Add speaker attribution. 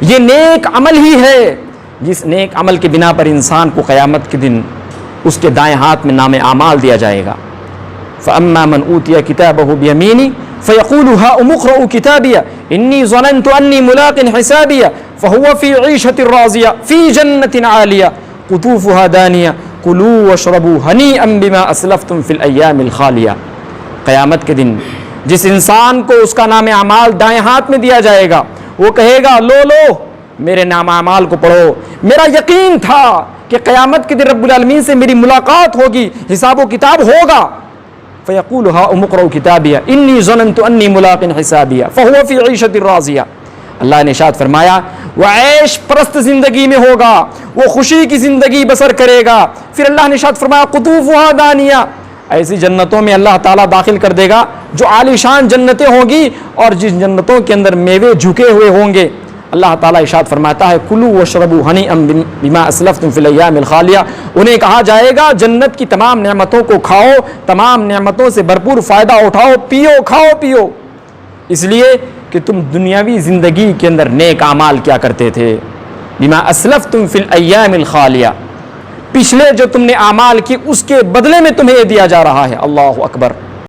Speaker 1: یہ نیک عمل ہی ہے جس نیک عمل کے بنا پر انسان کو قیامت کے دن اس کے دائیں ہاتھ میں نام اعمال دیا جائے گا. فَأَمَّا مَنْ أُوتِيَ كِتَابَهُ بِيَمِينِهِ فَيَقُولُ هَاؤُمُ اقْرَءُوا كِتَابِيَهْ إِنِّي ظَنَنْتُ أَنِّي مُلَاقٍ حِسَابِيَهْ فَهُوَ فِي عِيشَةٍ رَاضِيَةٍ فِي جَنَّةٍ عَالِيَةٍ قُطُوفُهَا دَانِيَةٌ كُلُوا وَاشْرَبُوا هَنِيئًا بِمَا أَسْلَفْتُمْ فِي الْأَيَّامِ الْخَالِيَةِ. قیامت کے دن جس انسان کو اس کا نام اعمال دائیں ہاتھ میں دیا جائے گا وہ کہے گا لو میرے نام اعمال کو پڑھو. میرا یقین تھا کہ قیامت کے دن رب العالمین سے میری ملاقات ہوگی, حساب و کتاب ہوگا. فیقول ہاؤم اقرؤوا کتابیہ انی ظننت انی ملاق حسابیہ فہو فی عیشۃ راضیہ. اللہ نے ارشاد فرمایا وہ عیش پرست زندگی میں ہوگا, وہ خوشی کی زندگی بسر کرے گا. پھر اللہ نے ارشاد فرمایا قطوفها دانیہ, ایسی جنتوں میں اللہ تعالیٰ داخل کر دے گا جو عالی شان جنتیں ہوں گی اور جن جنتوں کے اندر میوے جھکے ہوئے ہوں گے. اللہ تعالیٰ ارشاد فرماتا ہے کلوا واشربوا ہنیئا بما اسلفتم فی الایام الخالیہ. انہیں کہا جائے گا جنت کی تمام نعمتوں کو کھاؤ, تمام نعمتوں سے بھرپور فائدہ اٹھاؤ, پیو کھاؤ پیو, اس لیے کہ تم دنیاوی زندگی کے اندر نیک اعمال کیا کرتے تھے. بما اسلفتم فی الایام الخالیہ, پچھلے جو تم نے اعمال کی اس کے بدلے میں تمہیں یہ دیا جا رہا ہے. اللہ اکبر.